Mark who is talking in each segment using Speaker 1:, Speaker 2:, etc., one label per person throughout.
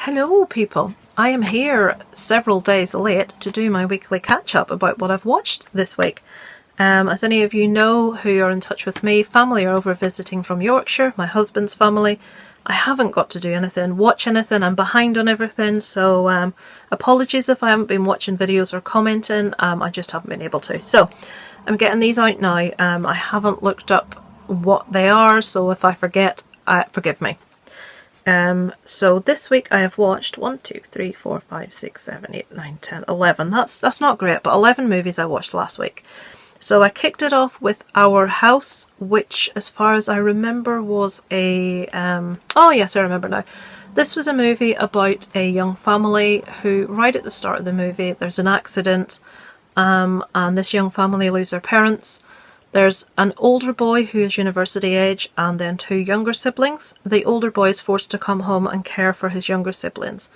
Speaker 1: Hello people, I am here several days late to do my weekly catch-up about what I've watched this week. As any of you know who are in touch with me, family are over visiting from Yorkshire, my husband's family. I haven't got to do anything, watch anything, I'm behind on everything, so apologies if I haven't been watching videos or commenting, I just haven't been able to. So, I'm getting these out now. I haven't looked up what they are, so if I forget, forgive me. So this week I have watched 1, 2, 3, 4, 5, 6, 7, 8, 9, 10, 11. That's not great, but 11 movies I watched last week. So I kicked it off with Our House, which as far as I remember was a... oh yes, I remember now. This was a movie about a young family who, right at the start of the movie, there's an accident and this young family lose their parents. There's an older boy who is university age and then 2 younger siblings. The older boy is forced to come home and care for his younger siblings.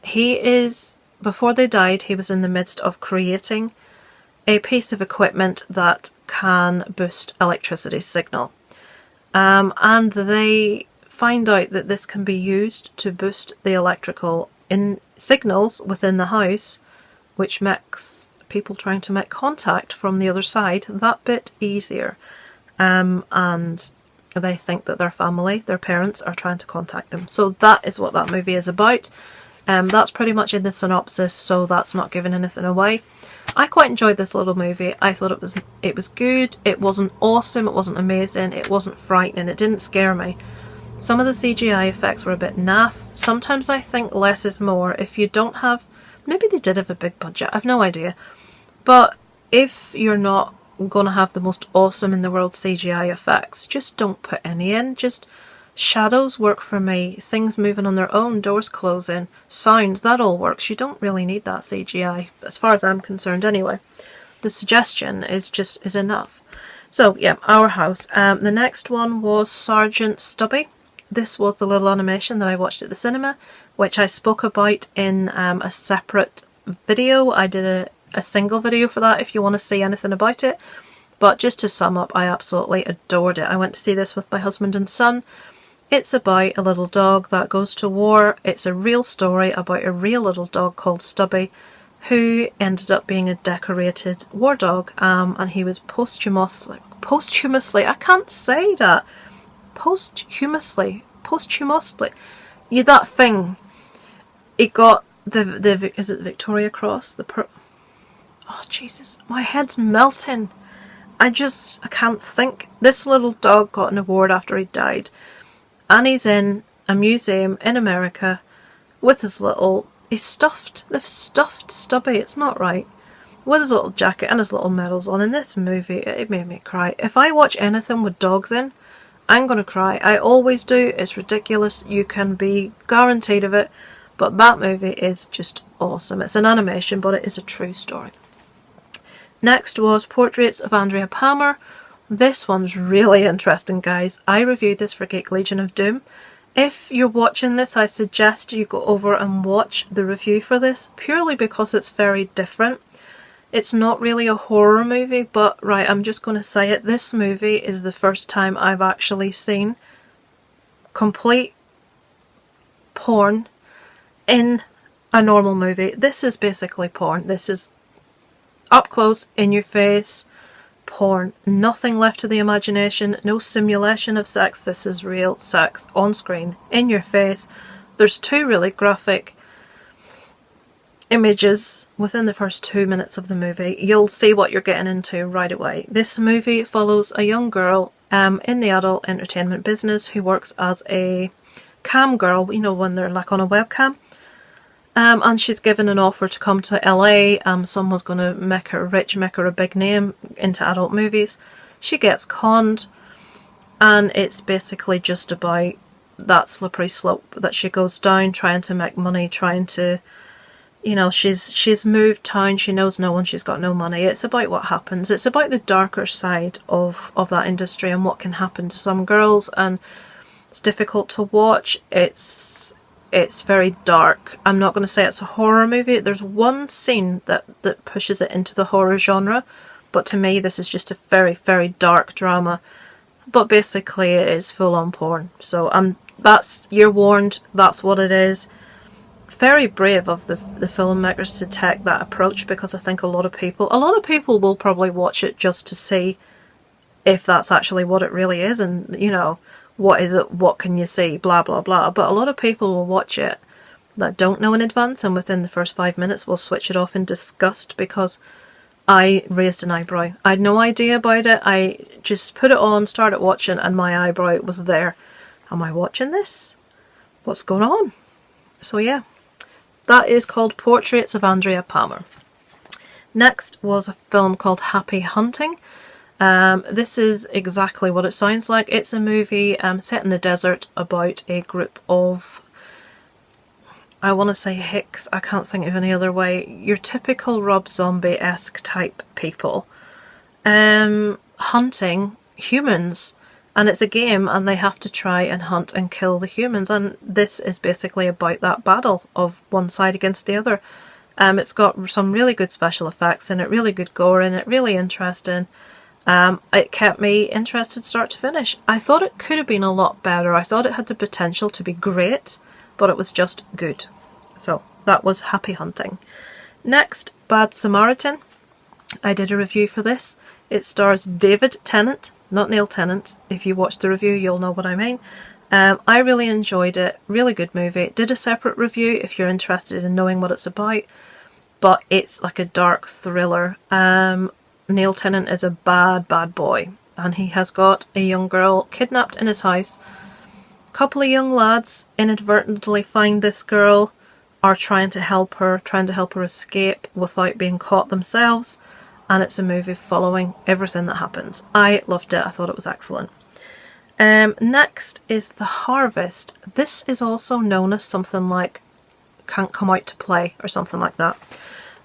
Speaker 1: Before they died, he was in the midst of creating a piece of equipment that can boost electricity signal. And they find out that this can be used to boost the electrical signals within the house, which makes people trying to make contact from the other side that bit easier. And they think that their family, their parents, are trying to contact them. So that is what that movie is about. That's pretty much in the synopsis, so that's not giving anything away. I quite enjoyed this little movie. I thought it was good. It wasn't awesome, it wasn't amazing, it wasn't frightening, it didn't scare me. Some of the CGI effects were a bit naff. Sometimes I think less is more. If you don't have... Maybe they did have a big budget, I've no idea. But if you're not going to have the most awesome in the world CGI effects, just don't put any in. Just shadows work for me, things moving on their own, doors closing, sounds, that all works. You don't really need that CGI, as far as I'm concerned anyway. The suggestion is enough. So yeah, Our House. The next one was Sergeant Stubby. This was the little animation that I watched at the cinema, which I spoke about in a separate video. I did a single video for that if you want to see anything about it. But just to sum up, I absolutely adored it. I went to see this with my husband and son. It's about a little dog that goes to war. It's a real story about a real little dog called Stubby who ended up being a decorated war dog, and he was posthumously, I can't say that, posthumously, yeah, that thing, it got the is it the Victoria Cross, oh Jesus, my head's melting. I can't think. This little dog got an award after he died, and he's in a museum in America with his little... They've stuffed Stubby, it's not right. With his little jacket and his little medals on. In this movie, it made me cry. If I watch anything with dogs in, I'm going to cry. I always do. It's ridiculous. You can be guaranteed of it. But that movie is just awesome. It's an animation, but it is a true story. Next was Portraits of Andrea Palmer. This one's really interesting, guys. I reviewed this for Geek Legion of Doom. If you're watching this, I suggest you go over and watch the review for this, purely because it's very different. It's not really a horror movie, but right, I'm just going to say it. This movie is the first time I've actually seen complete porn in a normal movie. This is basically porn. This is up close, in your face porn. Nothing left to the imagination, no simulation of sex. This is real sex on screen, in your face. There's 2 really graphic images within the first 2 minutes of the movie. You'll see what you're getting into right away. This movie follows a young girl in the adult entertainment business who works as a cam girl, you know, when they're like on a webcam. And she's given an offer to come to LA. Someone's going to make her rich, make her a big name into adult movies. She gets conned, and it's basically just about that slippery slope that she goes down, trying to make money, trying to, you know, she's moved town, she knows no one, she's got no money. It's about what happens. It's about the darker side of that industry and what can happen to some girls, and it's difficult to watch. It's very dark. I'm not going to say it's a horror movie. There's one scene that pushes it into the horror genre, but to me this is just a very, very dark drama. But basically it is full on porn. So you're warned, that's what it is. very brave of the filmmakers to take that approach, because I think a lot of people will probably watch it just to see if that's actually what it really is, and you know, what is it, what can you see, blah blah blah. But a lot of people will watch it that don't know in advance, and within the first 5 minutes will switch it off in disgust, because I raised an eyebrow. I had no idea about it. I just put it on, started watching, and my eyebrow was there. Am I watching this? What's going on? So yeah, that is called Portraits of Andrea Palmer. Next was a film called Happy Hunting. This is exactly what it sounds like. It's a movie set in the desert about a group of, I want to say hicks, I can't think of any other way, your typical Rob Zombie-esque type people hunting humans. And it's a game, and they have to try and hunt and kill the humans. And this is basically about that battle of one side against the other. It's got some really good special effects in it, really good gore in it, really interesting. It kept me interested start to finish. I thought it could have been a lot better. I thought it had the potential to be great, but it was just good. So that was Happy Hunting. Next, Bad Samaritan. I did a review for this. It stars David Tennant, not Neil Tennant. If you watch the review, you'll know what I mean. I really enjoyed it. Really good movie. Did a separate review if you're interested in knowing what it's about. But it's like a dark thriller. Neil Tennant is a bad, bad boy. And he has got a young girl kidnapped in his house. A couple of young lads inadvertently find this girl, are trying to help her escape without being caught themselves. And it's a movie following everything that happens. I loved it. I thought it was excellent. Next is The Harvest. This is also known as something like Can't Come Out to Play or something like that.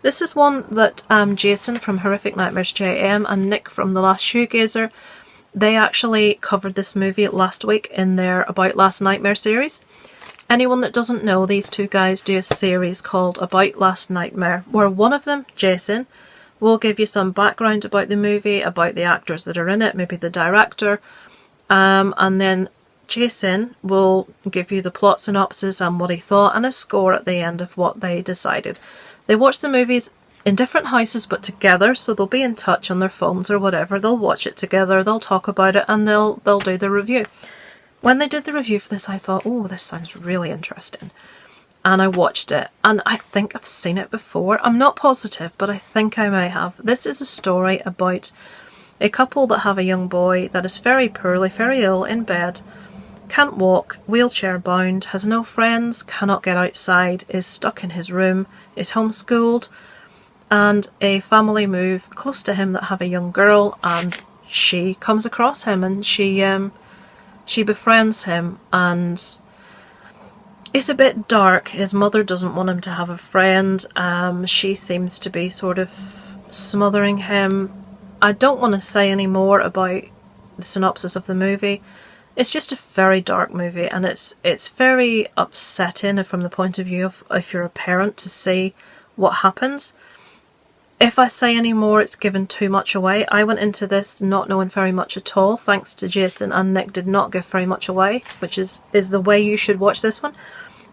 Speaker 1: This is one that Jason from Horrific Nightmares JM and Nick from The Last Shoegazer, they actually covered this movie last week in their About Last Nightmare series. Anyone that doesn't know, these two guys do a series called About Last Nightmare, where one of them, Jason, will give you some background about the movie, about the actors that are in it, maybe the director, and then Jason will give you the plot synopsis and what he thought, and a score at the end of what they decided. They watch the movies in different houses but together, so they'll be in touch on their phones or whatever. They'll watch it together, they'll talk about it, and they'll do the review. When they did the review for this, I thought, oh, this sounds really interesting. And I watched it, and I think I've seen it before. I'm not positive, but I think I may have. This is a story about a couple that have a young boy that is very poorly, very ill, in bed, can't walk, wheelchair bound, has no friends, cannot get outside, is stuck in his room, is homeschooled, and a family move close to him that have a young girl, and she comes across him and she befriends him, and it's a bit dark. His mother doesn't want him to have a friend. She seems to be sort of smothering him. I don't want to say any more about the synopsis of the movie. It's just a very dark movie, and it's very upsetting from the point of view of if you're a parent to see what happens. If I say any more, it's given too much away. I went into this not knowing very much at all, thanks to Jason, and Nick did not give very much away, which is the way you should watch this one.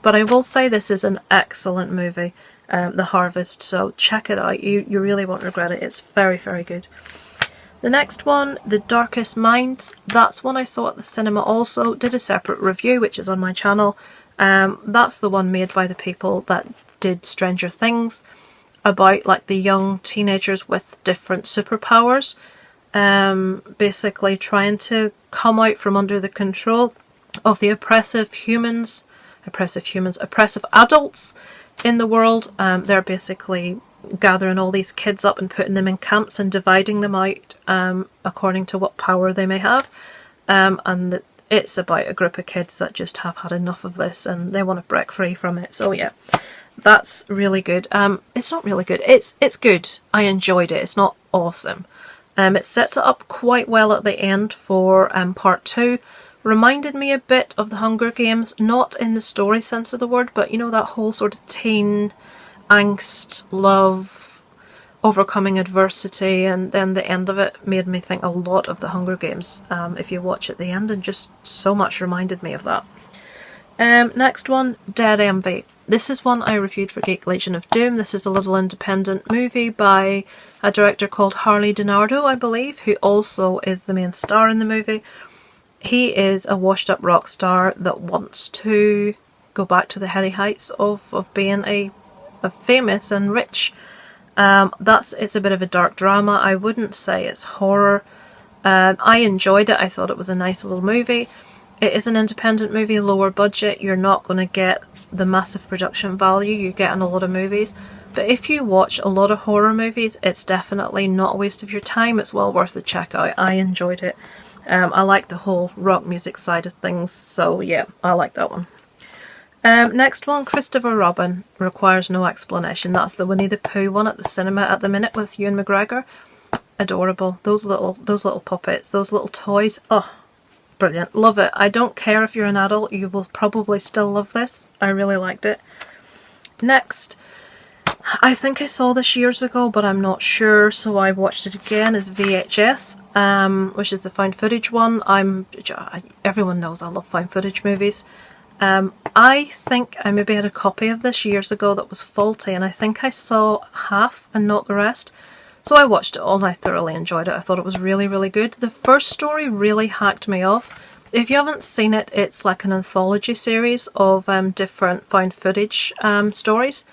Speaker 1: But I will say this is an excellent movie, The Harvest, so check it out. You really won't regret it. It's very, very good. The next one, The Darkest Minds, that's one I saw at the cinema also. Did a separate review, which is on my channel. That's the one made by the people that did Stranger Things, about like the young teenagers with different superpowers, basically trying to come out from under the control of the oppressive adults in the world. They're basically gathering all these kids up and putting them in camps and dividing them out according to what power they may have, and it's about a group of kids that just have had enough of this and they want to break free from it. So yeah, that's really good. It's not really good, it's good. I enjoyed it. It's not awesome. It sets it up quite well at the end for part 2. Reminded me a bit of the Hunger Games, not in the story sense of the word, but you know, that whole sort of teen angst, love, overcoming adversity, and then the end of it made me think a lot of the Hunger Games, if you watch at the end, and just so much reminded me of that. Next one, Dead Envy. This is one I reviewed for Geek Legion of Doom. This is a little independent movie by a director called Harley DiNardo, I believe, who also is the main star in the movie. He is a washed up rock star that wants to go back to the heady heights of being a famous and rich. It's a bit of a dark drama. I wouldn't say it's horror. I enjoyed it. I thought it was a nice little movie. It is an independent movie, lower budget. You're not going to get the massive production value you get in a lot of movies. But if you watch a lot of horror movies, it's definitely not a waste of your time. It's well worth the check out. I enjoyed it. I like the whole rock music side of things, so yeah, I like that one. Next one, Christopher Robin, requires no explanation. That's the Winnie the Pooh one at the cinema at the minute with Ewan McGregor. Adorable. Those little puppets, those little toys. Oh, brilliant. Love it. I don't care if you're an adult, you will probably still love this. I really liked it. Next, I think I saw this years ago, but I'm not sure, so I watched it again, is VHS, which is the found footage one. Everyone knows I love found footage movies. I think I maybe had a copy of this years ago that was faulty, and I think I saw half and not the rest. So I watched it all and I thoroughly enjoyed it. I thought it was really, really good. The first story really hacked me off. If you haven't seen it, it's like an anthology series of different found footage stories.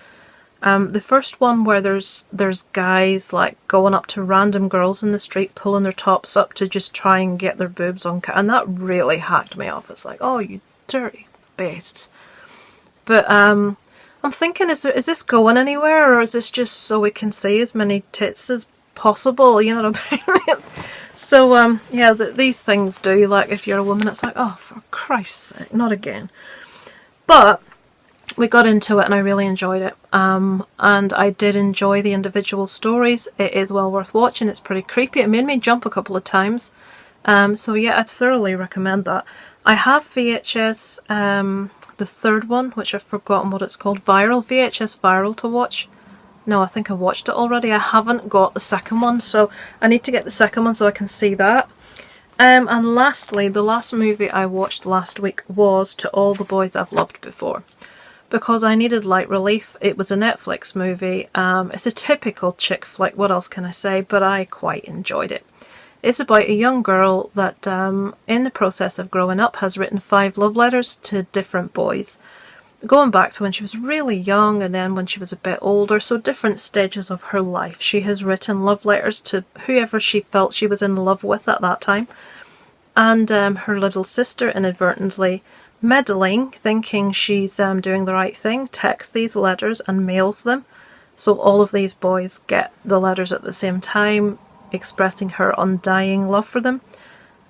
Speaker 1: The first one where there's guys like going up to random girls in the street, pulling their tops up to just try and get their boobs on camera, and that really hacked me off. It's like, oh, you dirty beasts. But I'm thinking, is this going anywhere, or is this just so we can see as many tits as possible? You know what I mean? So yeah, these things do. Like if you're a woman, it's like, oh, for Christ's sake, not again. But we got into it and I really enjoyed it. And I did enjoy the individual stories. It is well worth watching. It's pretty creepy. It made me jump a couple of times. So yeah, I'd thoroughly recommend that. I have VHS, the third one, which I've forgotten what it's called, VHS Viral to watch. No, I think I watched it already. I haven't got the second one, so I need to get the second one so I can see that. And lastly, the last movie I watched last week was To All the Boys I've Loved Before, because I needed light relief. It was a Netflix movie. It's a typical chick flick, what else can I say, but I quite enjoyed it. It's about a young girl that, in the process of growing up, has written 5 love letters to different boys, going back to when she was really young and then when she was a bit older, so different stages of her life. She has written love letters to whoever she felt she was in love with at that time. And her little sister, inadvertently meddling, thinking she's doing the right thing, texts these letters and mails them. So all of these boys get the letters at the same time, expressing her undying love for them.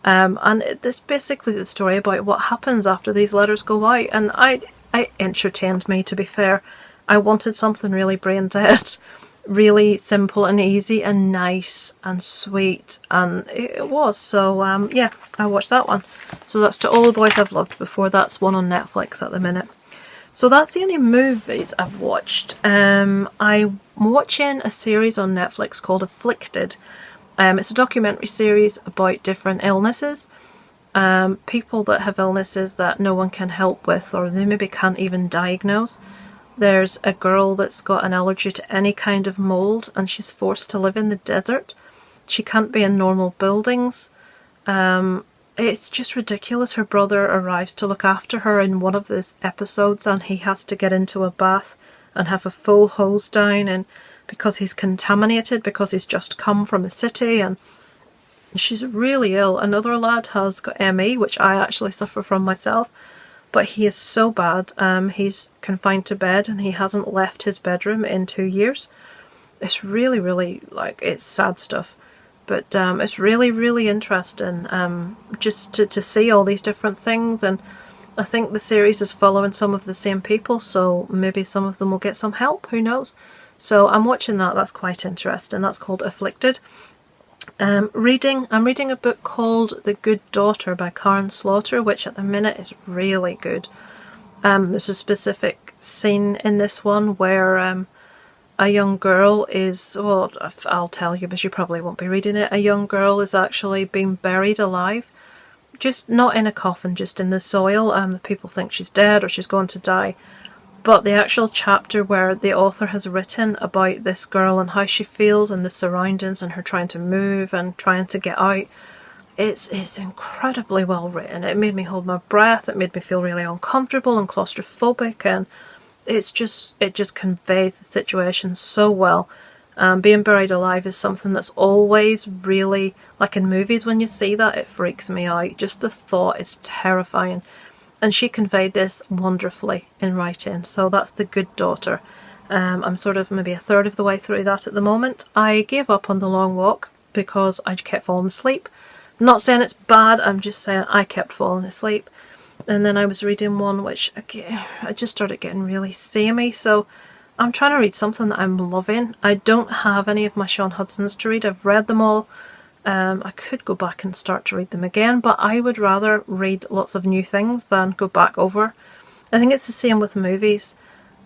Speaker 1: And it's basically the story about what happens after these letters go out. And it entertained me, to be fair. I wanted something really brain dead, really simple and easy and nice and sweet, and it was. So yeah, I watched that one. So that's To All the Boys I've Loved Before. That's one on Netflix at the minute. So that's the only movies I've watched. I'm watching a series on Netflix called Afflicted. It's a documentary series about different illnesses. People that have illnesses that no one can help with, or they maybe can't even diagnose. There's a girl that's got an allergy to any kind of mould, and she's forced to live in the desert. She can't be in normal buildings. It's just ridiculous. Her brother arrives to look after her in one of those episodes, and he has to get into a bath and have a full hose down, and because he's contaminated, because he's just come from a city, and she's really ill. Another lad has got ME, which I actually suffer from myself, but he is so bad. He's confined to bed and he hasn't left his bedroom in 2 years. It's really, really, like, it's sad stuff. But it's really, really interesting just to see all these different things. And I think the series is following some of the same people, so maybe some of them will get some help, who knows. So I'm watching that. That's quite interesting. That's called Afflicted. I'm reading a book called The Good Daughter by Karen Slaughter, which at the minute is really good. There's a specific scene in this one where a young girl is, well, I'll tell you, but you probably won't be reading it. A young girl is actually being buried alive just not in a coffin, just in the soil. The people think she's dead or she's going to die. But the actual chapter where the author has written about this girl and how she feels and the surroundings and her trying to move and trying to get out, it's incredibly well written. It made me hold my breath. It made me feel really uncomfortable and claustrophobic, and it just conveys the situation so well. Being buried alive is something that's always really, like in movies when you see that, it freaks me out. Just the thought is terrifying. And she conveyed this wonderfully in writing. So that's The Good Daughter. I'm sort of maybe a third of the way through that at the moment. I gave up on the long walk because I kept falling asleep. I'm not saying it's bad, I'm just saying I kept falling asleep. And then I was reading one which, again, I just started getting really samey. So I'm trying to read something that I'm loving. I don't have any of my Sean Hudson's to read. I've read them all. I could go back and start to read them again, but I would rather read lots of new things than go back over. I think it's the same with movies.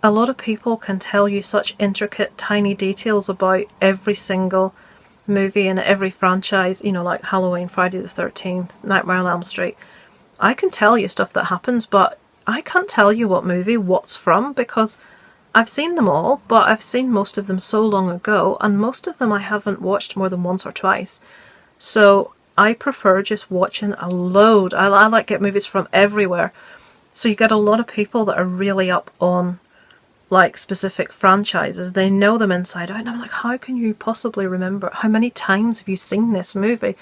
Speaker 1: A lot of people can tell you such intricate, tiny details about every single movie and every franchise, you know, like Halloween, Friday the 13th, Nightmare on Elm Street. I can tell you stuff that happens, but I can't tell you what movie, what's from, because I've seen them all, but I've seen most of them so long ago, and most of them I haven't watched more than once or twice. So I prefer just watching a load. I like get movies from everywhere. So you get a lot of people that are really up on like specific franchises. They know them inside out. And I'm like, how can you possibly remember? How many times have you seen this movie?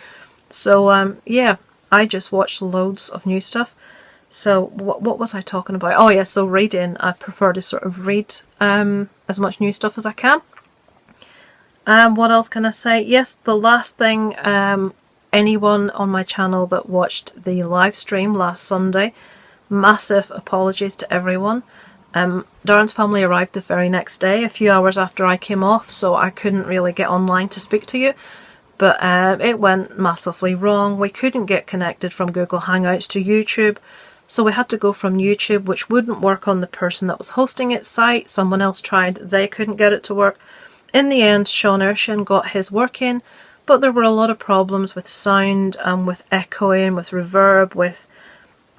Speaker 1: So yeah, I just watched loads of new stuff. So what was I talking about? Oh yeah, so reading. I prefer to sort of read as much new stuff as I can. What else can I say? Yes, the last thing, anyone on my channel that watched the live stream last Sunday, massive apologies to everyone. Darren's family arrived the very next day, a few hours after I came off, so I couldn't really get online to speak to you. But it went massively wrong. We couldn't get connected from Google Hangouts to YouTube, so we had to go from YouTube, which wouldn't work on the person that was hosting its site. Someone else tried, they couldn't get it to work. In the end, Sean Ershin got his working, but there were a lot of problems with sound, with echoing, with reverb,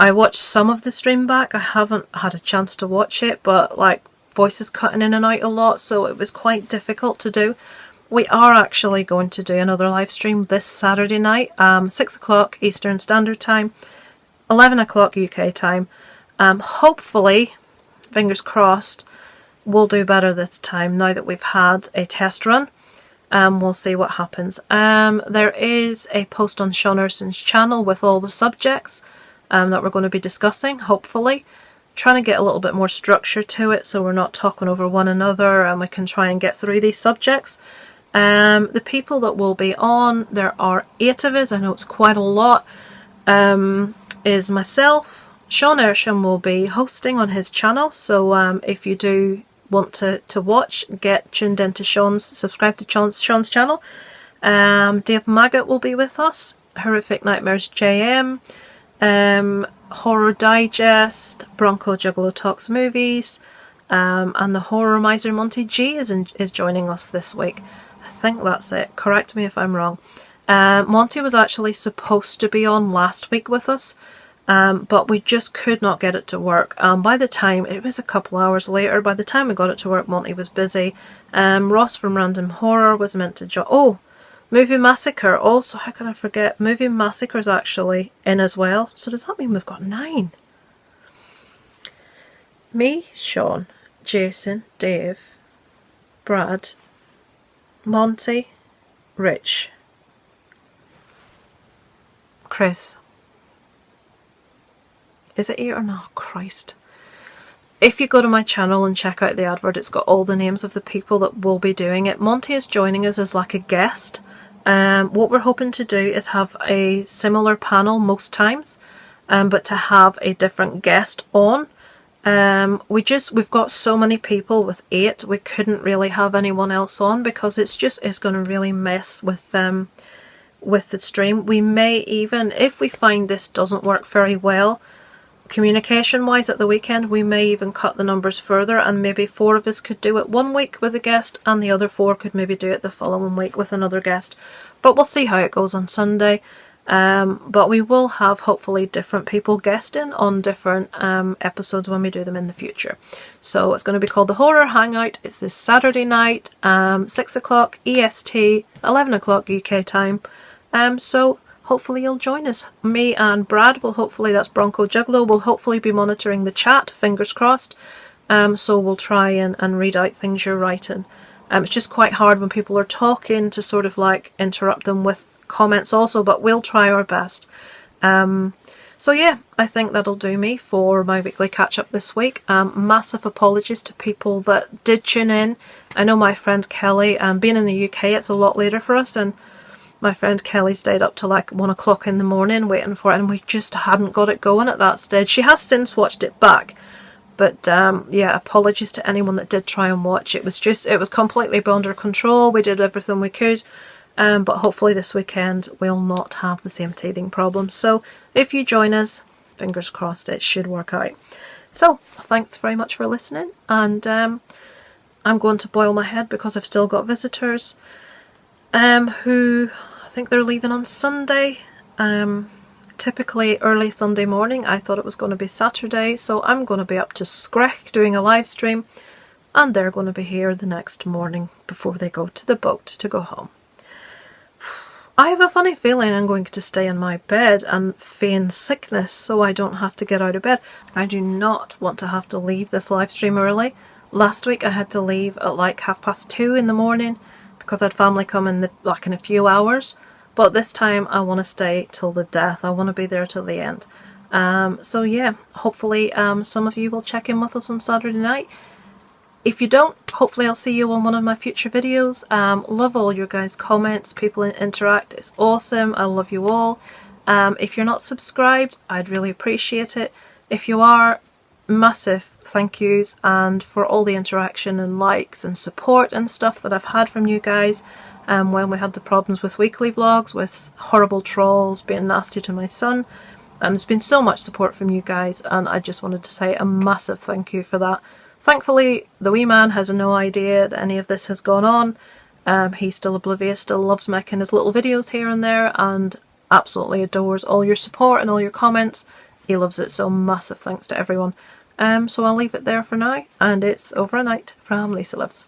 Speaker 1: I watched some of the stream back. I haven't had a chance to watch it, but like voices cutting in and out a lot, so it was quite difficult to do. We are actually going to do another live stream this Saturday night, 6 o'clock Eastern Standard Time, 11 o'clock UK time. Hopefully, fingers crossed, we'll do better this time now that we've had a test run. We'll see what happens. There is a post on Sean Ershin's channel with all the subjects that we're going to be discussing, hopefully. Trying to get a little bit more structure to it so we're not talking over one another and we can try and get through these subjects. The people that will be on, there are 8 of us, I know it's quite a lot, is myself. Sean Ershin will be hosting on his channel, so if you do want to watch, get tuned into subscribe to Sean's channel. Dave Maggot will be with us, Horrific Nightmares JM, Horror Digest, Bronco Juggalo Talks Movies, and the Horror Miser Monty G is joining us this week. I think that's it, correct me if I'm wrong. Monty was actually supposed to be on last week with us, but we just could not get it to work. By the time, it was a couple hours later, by the time we got it to work, Monty was busy. Ross from Random Horror was meant to join. Oh, Movie Massacre also, how can I forget? Movie Massacre's actually in as well. So does that mean we've got 9? Me, Sean, Jason, Dave, Brad, Monty, Rich, Chris. Is it 8 or not? Christ. If you go to my channel and check out the advert, it's got all the names of the people that will be doing it. Monty is joining us as like a guest. What we're hoping to do is have a similar panel most times, but to have a different guest on. We've got so many people with 8, we couldn't really have anyone else on because it's going to really mess with the stream. We may even, if we find this doesn't work very well, communication wise at the weekend, we may even cut the numbers further and maybe 4 of us could do it one week with a guest and the other 4 could maybe do it the following week with another guest. But we'll see how it goes on Sunday. But we will have hopefully different people guesting on different episodes when we do them in the future. So it's going to be called the Horror Hangout. It's this Saturday night, 6 o'clock EST, 11 o'clock UK time. So hopefully you'll join us. Me and Brad will hopefully, that's Bronco Juggalo, will hopefully be monitoring the chat, fingers crossed. So we'll try and read out things you're writing. It's just quite hard when people are talking to sort of like interrupt them with comments also, but we'll try our best. So yeah, I think that'll do me for my weekly catch up this week. Massive apologies to people that did tune in. I know my friend Kelly, being in the UK, it's a lot later for us, and my friend Kelly stayed up till like 1 o'clock in the morning waiting for it, and we just hadn't got it going at that stage. She has since watched it back, but yeah, apologies to anyone that did try and watch. It was completely beyond our control. We did everything we could. But hopefully this weekend we'll not have the same teething problem. So if you join us, fingers crossed, it should work out. So thanks very much for listening, and I'm going to boil my head because I've still got visitors who I think they're leaving on Sunday. Typically early Sunday morning. I thought it was going to be Saturday, so I'm going to be up to Screch doing a live stream, and they're going to be here the next morning before they go to the boat to go home. I have a funny feeling I'm going to stay in my bed and feign sickness so I don't have to get out of bed. I do not want to have to leave this live stream early. Last week I had to leave at like 2:30 in the morning because I had family come in in a few hours. But this time I want to stay till the death. I want to be there till the end. So yeah, hopefully some of you will check in with us on Saturday night. If you don't, hopefully I'll see you on one of my future videos. Love all your guys' comments, people interact, it's awesome, I love you all. If you're not subscribed, I'd really appreciate it. If you are, massive thank yous, and for all the interaction and likes and support and stuff that I've had from you guys when we had the problems with weekly vlogs, with horrible trolls being nasty to my son. There's been so much support from you guys, and I just wanted to say a massive thank you for that. Thankfully, the wee man has no idea that any of this has gone on. He's still oblivious, still loves making his little videos here and there, and absolutely adores all your support and all your comments. He loves it, so massive thanks to everyone. So I'll leave it there for now, and it's over and out from Lisa Lives.